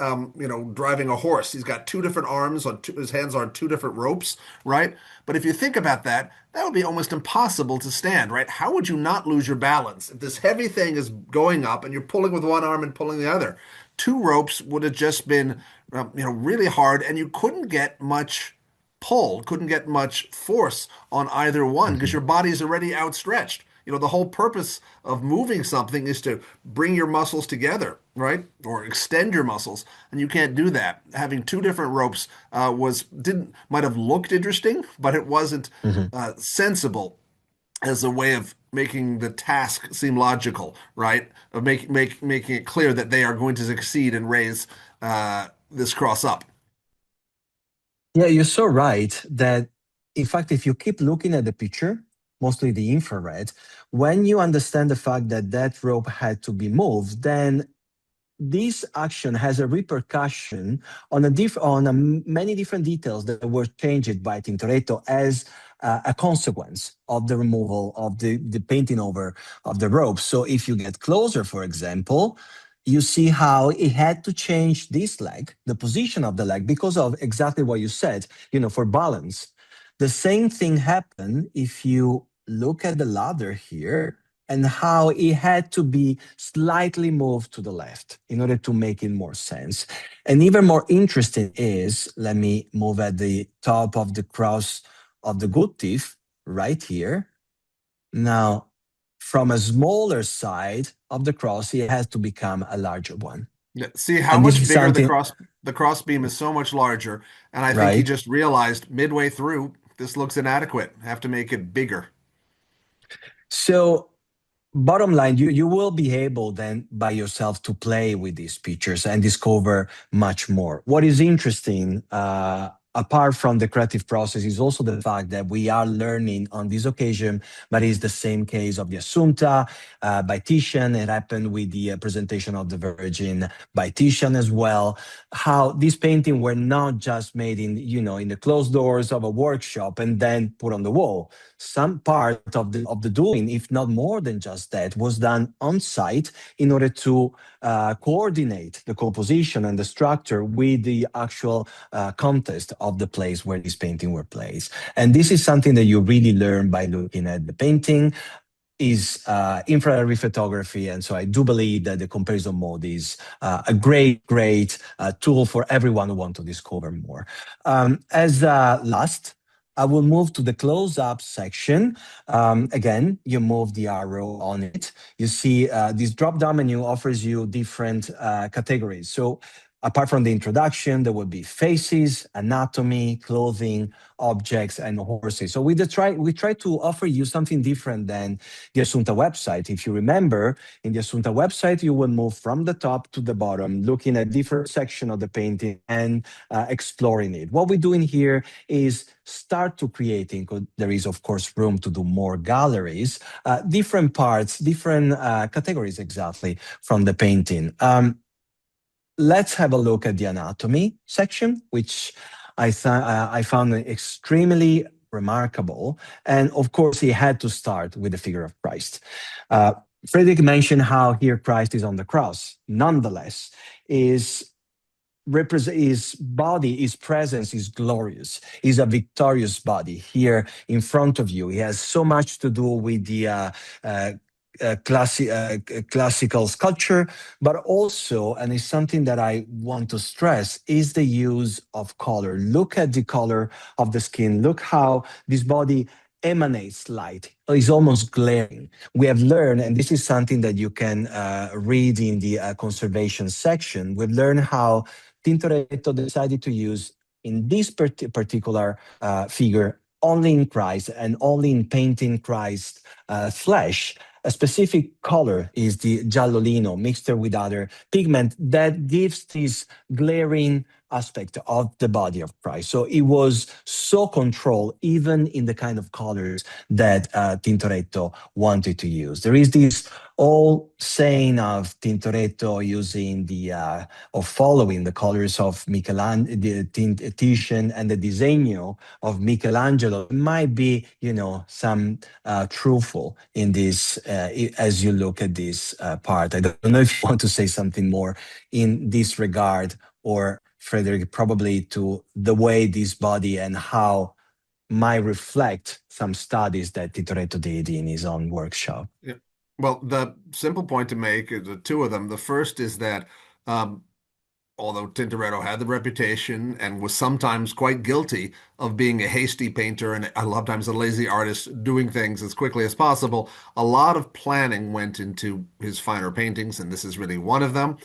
driving a horse. He's got two different arms his hands are on two different ropes, right? But if you think about that, that would be almost impossible to stand, right? How would you not lose your balance if this heavy thing is going up and you're pulling with one arm and pulling the other? Two ropes would have just been, really hard, and you couldn't get much pull, couldn't get much force on either one because Mhm. your body's already outstretched. The whole purpose of moving something is to bring your muscles together, right? Or extend your muscles, and you can't do that. Having two different ropes was didn't might have looked interesting, but it wasn't Mhm. sensible as a way of making the task seem logical, right? Of making it clear that they are going to succeed and raise this cross up. Yeah, you're so right that, in fact, if you keep looking at the picture, mostly the infrared, when you understand the fact that that rope had to be moved, then this action has a repercussion on many different details that were changed by Tintoretto as a consequence of the removal of the painting over of the rope. So if you get closer, for example, you see how he had to change this leg, the position of the leg, because of exactly what you said, for balance. The same thing happened if you look at the ladder here and how it had to be slightly moved to the left in order to make it more sense. And even more interesting is, let me move at the top of the cross of the good thief right here. Now, from a smaller side of the cross, it has to become a larger one. Yeah, see how And this much is bigger something, the cross beam is so much larger, and I think he right? just realized midway through this looks inadequate. Have to make it bigger. So bottom line, you will be able then by yourself to play with these pictures and discover much more. What is interesting, apart from the creative process, is also the fact that we are learning on this occasion, but it's the same case of the Assunta by Titian. It happened with the presentation of the Virgin by Titian as well. How these paintings were not just made in, in the closed doors of a workshop and then put on the wall. Some part of the doing, if not more than just that, was done on site in order to coordinate the composition and the structure with the actual context of the place where these paintings were placed. And this is something that you really learn by looking at the painting is infrared photography. And so I do believe that the comparison mode is a great tool for everyone who wants to discover more. As last, I will move to the close-up section. Again, you move the arrow on it. You see this drop-down menu offers you different categories. So apart from the introduction, there would be faces, anatomy, clothing, objects, and horses. So we try to offer you something different than the Assunta website. If you remember, in the Assunta website, you will move from the top to the bottom, looking at different section of the painting and exploring it. What we're doing here is start to creating, 'cause there is of course room to do more galleries, different parts, different categories exactly from the painting. Let's have a look at the anatomy section, which I found extremely remarkable. And of course, he had to start with the figure of Christ. Uh, Frederick mentioned how here Christ is on the cross. Nonetheless, is his body, his presence is glorious. He's a victorious body here in front of you. He has so much to do with the uh, classical sculpture, but also, and it's something that I want to stress, is the use of color. Look at the color of the skin. Look how this body emanates light. It's almost glaring. We have learned, and this is something that you can read in the conservation section, we've learned how Tintoretto decided to use in this particular figure only in Christ and only in painting Christ flesh. A specific color is the giallolino mixed with other pigment that gives this glaring aspect of the body of Christ. So it was so controlled, even in the kind of colors that Tintoretto wanted to use. There is this old saying of Tintoretto using the or following the colors of Michelangelo, the Titian, and the disegno of Michelangelo. It might be, some truthful in this as you look at this part. I don't know if you want to say something more in this regard, or Frederick, probably to the way this body and how might reflect some studies that Tintoretto did in his own workshop. Yeah. Well, the simple point to make is the two of them. The first is that um, although Tintoretto had the reputation and was sometimes quite guilty of being a hasty painter and a lot of times a lazy artist doing things as quickly as possible, a lot of planning went into his finer paintings, and this is really one of them.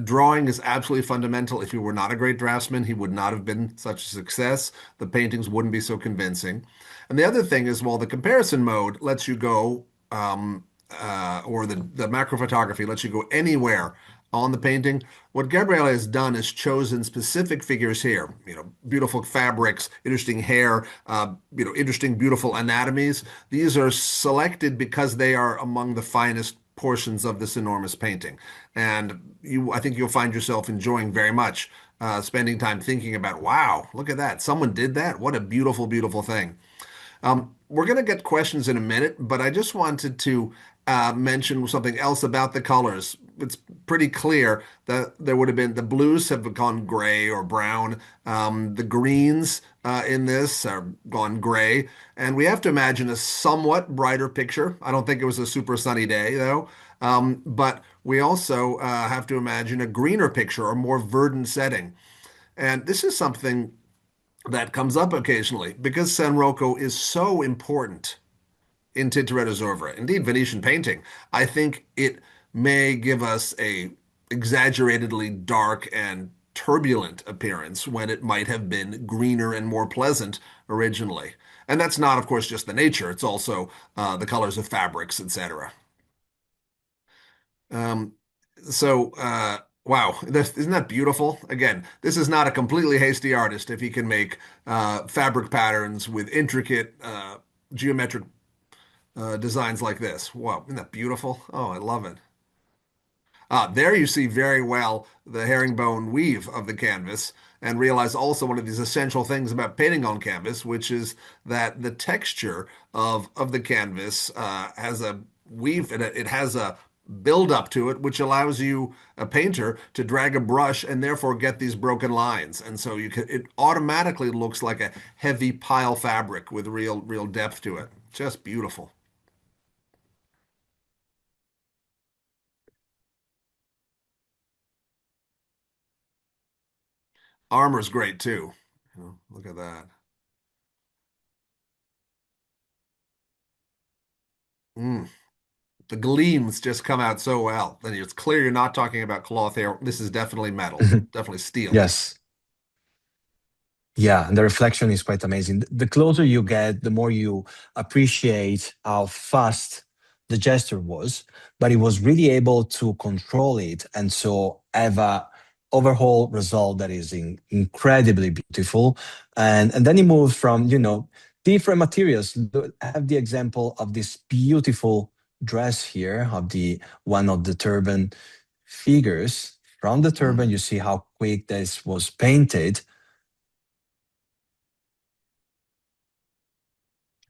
Drawing is absolutely fundamental. If he were not a great draftsman, he would not have been such a success. The paintings wouldn't be so convincing. And the other thing is, well, the comparison mode lets you go, or the macro photography lets you go anywhere on the painting. What Gabriele has done is chosen specific figures here, beautiful fabrics, interesting hair, interesting, beautiful anatomies. These are selected because they are among the finest portions of this enormous painting. And I think you'll find yourself enjoying very much spending time thinking about, wow, look at that. Someone did that. What a beautiful, beautiful thing. We're going to get questions in a minute, but I just wanted to mention something else about the colors. It's pretty clear that there would have been the blues have gone gray or brown. The greens in this are gone gray. And we have to imagine a somewhat brighter picture. I don't think it was a super sunny day, though. But we also have to imagine a greener picture or more verdant setting. And this is something that comes up occasionally because San Rocco is so important in Tintoretto's oeuvre. Indeed, Venetian painting. I think it may give us a exaggeratedly dark and turbulent appearance when it might have been greener and more pleasant originally. And that's not, of course, just the nature, it's also the colors of fabrics, etc. Um, wow, isn't that beautiful? Again, this is not a completely hasty artist if he can make fabric patterns with intricate geometric designs like this. Wow, isn't that beautiful? Oh, I love it. There you see very well the herringbone weave of the canvas, and realize also one of these essential things about painting on canvas, which is that the texture of the canvas has a weave and it has a build up to it, which allows you, a painter, to drag a brush and therefore get these broken lines. And so it automatically looks like a heavy pile fabric with real depth to it. Just beautiful. Armor's great too. Look at that. Mm. The gleams just come out so well. Then it's clear you're not talking about cloth hair. This is definitely metal, definitely steel. Yes. Yeah, and the reflection is quite amazing. The closer you get, the more you appreciate how fast the gesture was, but he was really able to control it and so have a overall result that is incredibly beautiful. And then he moved from, different materials. I have the example of this beautiful dress here of the one of the turban figures. From the turban, Mm. you see how quick this was painted.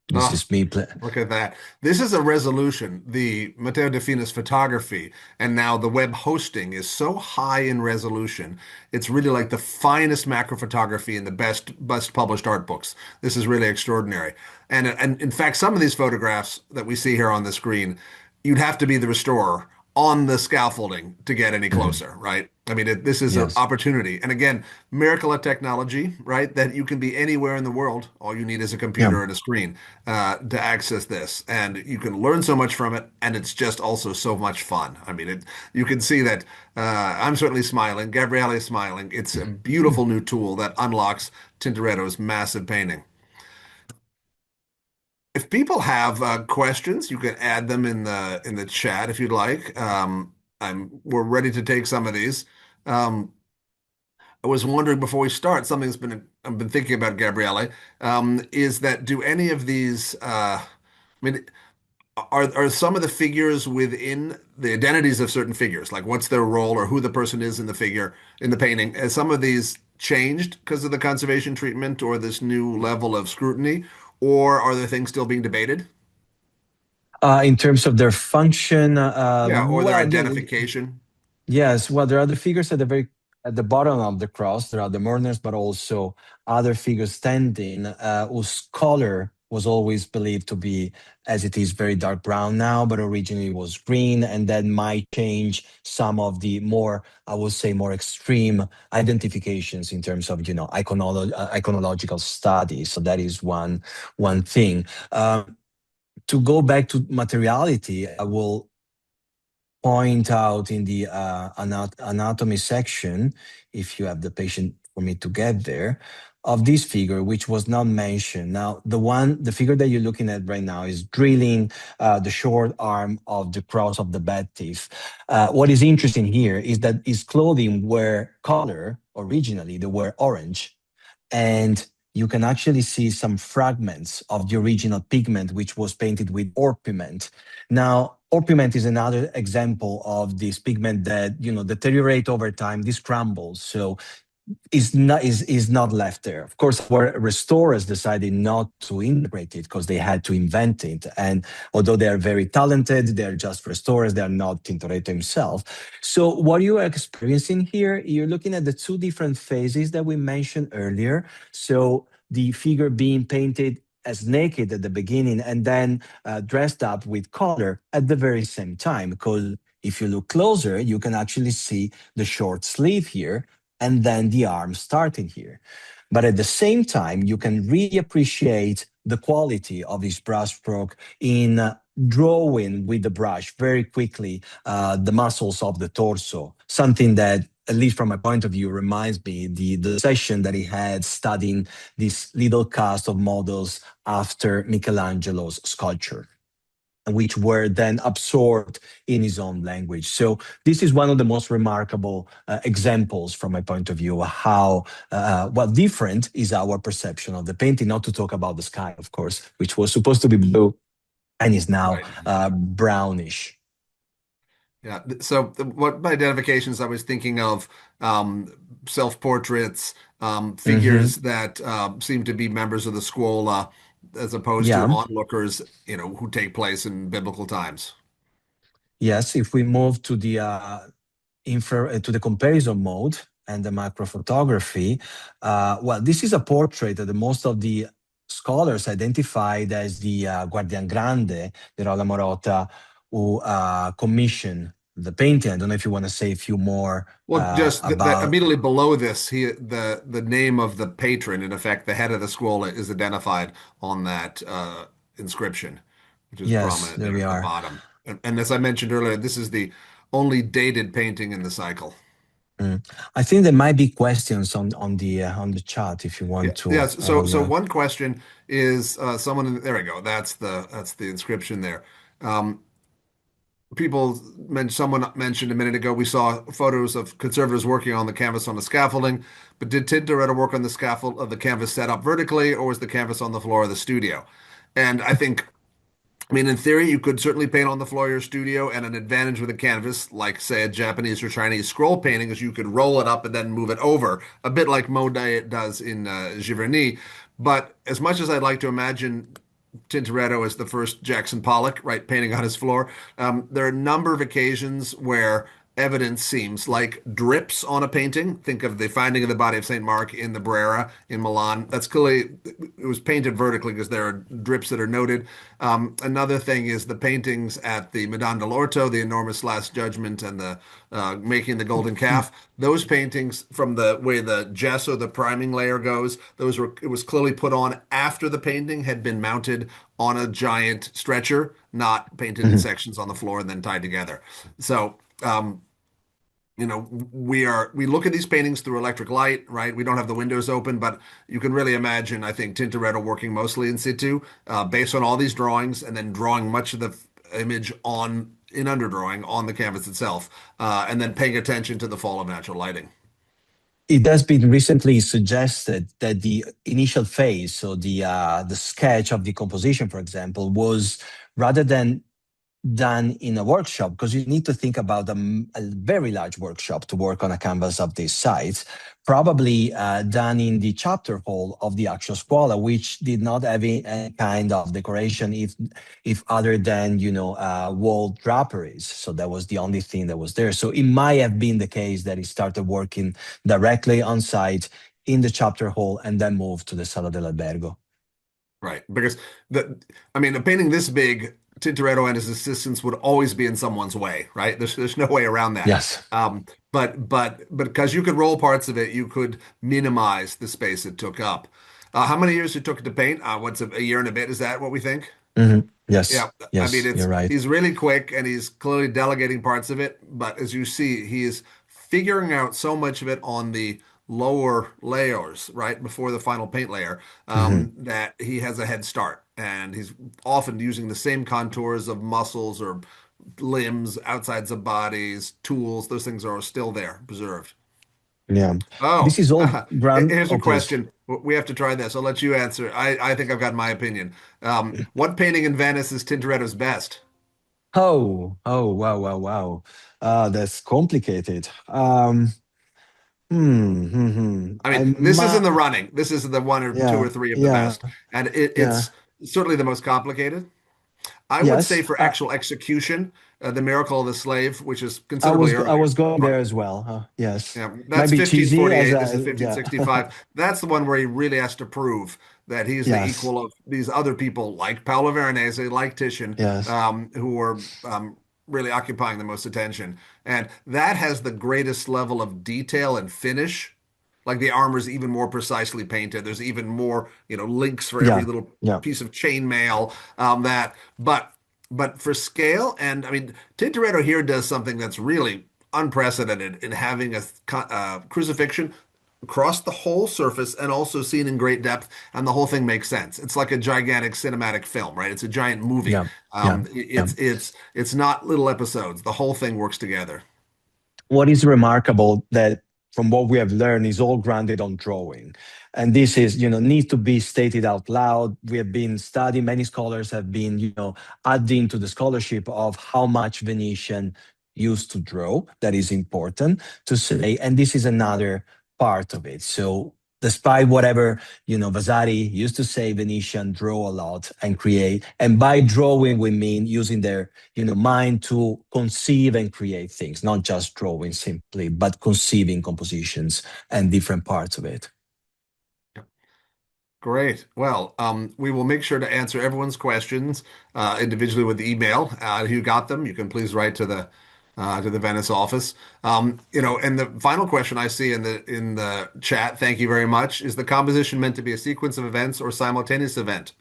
This Oh, is me. look at that. This is a resolution. The Matteo De Fina's photography and now the web hosting is so high in resolution. It's really like the finest macro photography in the best published art books. This is really extraordinary. And in fact, some of these photographs that we see here on the screen, you'd have to be the restorer on the scaffolding to get any Mhm. closer, right? I mean, this is an Yes. opportunity. And again, miracle of technology, right? That you can be anywhere in the world. All you need is a Yeah. computer and a screen to access this, and you can learn so much from it, and it's just also so much fun. I mean, you can see that I'm certainly smiling. Gabriele is smiling. It's a beautiful new tool that unlocks Tintoretto's massive painting. If people have questions, you can add them in the chat if you'd like. We're ready to take some of these. Um, I was wondering before we start, something I've been thinking about, Gabriele, is that do any of these I mean, are some of the figures within the identities of certain figures, like what's their role or who the person is in the figure in the painting, has some of these changed because of the conservation treatment or this new level of scrutiny, or are there things still being debated? In terms of their function, Yeah, or their identification. yes, well, there are the figures at the bottom of the cross. There are the mourners, but also other figures standing, whose color was always believed to be, as it is, very dark brown now, but originally was green, and that might change some of the more, I would say, more extreme identifications in terms of, iconological studies. So that is one thing. To go back to materiality, I will point out in the anatomy section, if you have the patient for me to get there, of this figure, which was not mentioned. Now, the figure that you're looking at right now is drilling the short arm of the cross of the bad thief. What is interesting here is that his clothing were color originally, they were orange, and you can actually see some fragments of the original pigment, which was painted with orpiment. Now, orpiment is another example of this pigment that deteriorate over time. This crumbles, so is not left there. Of course, where restorers decided not to integrate it because they had to invent it. And although they are very talented, they're just restorers. They are not Tintoretto himself. So what you are experiencing here, you're looking at the two different phases that we mentioned earlier. So the figure being painted as naked at the beginning and then dressed up with color at the very same time. Because if you look closer, you can actually see the short sleeve here and then the arm starting here. But at the same time, you can really appreciate the quality of this brushstroke in drawing with the brush very quickly the muscles of the torso, something that, at least from my point of view, reminds me the session that he had studying this little cast of models after Michelangelo's sculpture, which were then absorbed in his own language. So this is one of the most remarkable examples from my point of view, how well different is our perception of the painting, not to talk about the sky, of course, which was supposed to be blue and is now Right. brownish. Yeah. So what my identifications I was thinking of self-portraits, figures Hmm. that seem to be members of the Scuola as opposed to Yeah. onlookers, who take place in biblical times. Yes. If we move to the to the comparison mode and the macro photography, well, this is a portrait that most of the scholars identified as the Guardian Grande, the Rolla Morota, who commissioned the painting. I don't know if you want to say a few more Well, just that about. immediately below this, the name of the patron, in effect, the head of the Scuola, is identified on that inscription, which is Yes, prominent there there we at the are. bottom. And as I mentioned earlier, this is the only dated painting in the cycle. Mm. I think there might be questions on the chat if you Yeah, want to. yeah. I So will. one question is there we go. That's the inscription there. Um, someone mentioned a minute ago we saw photos of conservators working on the canvas on the scaffolding, but did Tintoretto work on the scaffold of the canvas set up vertically, or was the canvas on the floor of the studio? And I mean, in theory, you could certainly paint on the floor of your studio, and an advantage with a canvas, like say a Japanese or Chinese scroll painting, is you could roll it up and then move it over, a bit like Monet does in Giverny. But as much as I'd like to imagine Tintoretto as the first Jackson Pollock, right, painting on his floor, there are a number of occasions where evidence seems like drips on a painting. Think of the finding of the body of St. Mark in the Brera in Milan. That's clearly, it was painted vertically because there are drips that are noted. Another thing is the paintings at the Madame dell'Orto, the enormous Last Judgment, and the making the golden calf. Those paintings, from the way the gesso, the priming layer goes, it was clearly put on after the painting had been mounted on a giant stretcher, not painted in sections on the floor and then tied together. So we look at these paintings through electric light, right? We don't have the windows open, but you can really imagine, I think, Tintoretto working mostly in situ, based on all these drawings, and then drawing much of the image on in underdrawing on the canvas itself, and then paying attention to the fall of natural lighting. It has been recently suggested that the initial phase, so the sketch of the composition, for example, was rather than done in a workshop, because you need to think about a very large workshop to work on a canvas of this size, probably done in the chapter hall of the actual scuola, which did not have any kind of decoration, if other than wall draperies. So that was the only thing that was there. So it might have been the case that he started working directly on site in the chapter hall and then moved to the Sala dell'Albergo. Right. Because I mean, a painting this big, Tintoretto and his assistants would always be in someone's way, right? There's no way around that. Yes. But because you could roll parts of it, you could minimize the space it took up. How many years it took to paint? What's a year and a bit? Is that what we think? Yeah, Yes. I mean, Yes. You're right. he's really quick and he's clearly delegating parts of it. But as you see, he is figuring out so much of it on the lower layers, right before the final paint layer, Mhm. that he has a head start. And he's often using the same contours of muscles or limbs, outsides of bodies, tools. Those things are still there, preserved. Yeah. This Oh, is all grand. here's a Oh, please. question. We have to try this. I'll let you answer. I think I've got my opinion. What painting in Venice is Tintoretto's best? Oh, wow, wow, wow. That's complicated. I I mean, this is in ma the running. This is the one or two Yeah, or three of the yeah, best, and yeah. it's certainly the most complicated. I would say Yes, for actual execution, The Miracle of the Slave, which is considerably I earlier. was going there as well. Yes, Yeah, might that's be cheesy as 1548. This is I. Yeah, 1565. That's the one where he really has to prove that he's the yes, equal of these other people like Paolo Veronese, like Titian, yes, who are really occupying the most attention. And that has the greatest level of detail and finish. Like the armor's even more precisely painted. There's even more, links for every yeah, little yeah. piece of chainmail. But but for scale, and I mean, Tintoretto here does something that's really unprecedented in having a crucifixion across the whole surface and also seen in great depth, and the whole thing makes sense. It's like a gigantic cinematic film, right? It's a giant movie. Yeah, yeah, yeah. It's not little episodes. The whole thing works together. What is remarkable that from what we have learned is all grounded on drawing, and this is needs to be stated out loud. We have been studying, many scholars have been adding to the scholarship of how much Venetian used to draw. That is important to say, and this is another part of it. So despite whatever Vasari used to say, Venetian draw a lot and create, and by drawing we mean using their mind to conceive and create things, not just drawing simply, but conceiving compositions and different parts of it. Great. Well, we will make sure to answer everyone's questions individually with email. If you got them, you can please write to the Venice office. And the final question I see in the chat, thank you very much, is the composition meant to be a sequence of events or simultaneous event?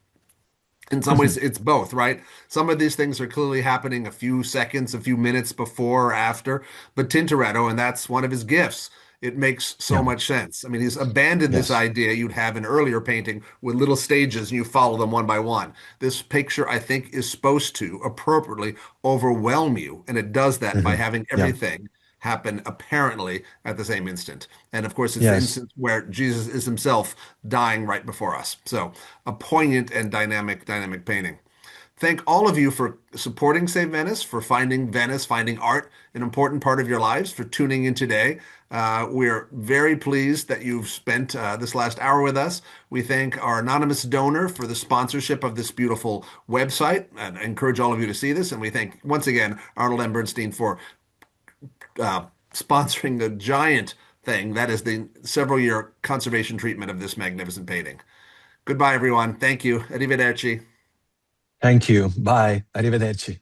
In some ways, it's both, right? Some of these things are clearly happening a few seconds, a few minutes before or after. But Tintoretto, and that's one of his gifts, it makes so Yeah. much sense. I mean, he's abandoned this Yes. idea you'd have in earlier painting with little stages and you follow them one by one. This picture, I think, is supposed to appropriately overwhelm you. And it does that by having Yeah. everything happen apparently at the same instant. And of course, it's the Yes. instance where Jesus is himself dying right before us. So a poignant and dynamic painting. Thank all of you for supporting Save Venice, for finding Venice, finding art, an important part of your lives, for tuning in today. We're very pleased that you've spent this last hour with us. We thank our anonymous donor for the sponsorship of this beautiful website, and I encourage all of you to see this. And we thank once again Arnold M. Bernstein for sponsoring the giant thing that is the several year conservation treatment of this magnificent painting. Goodbye, everyone. Thank you. Arrivederci. Thank you. Bye. Arrivederci.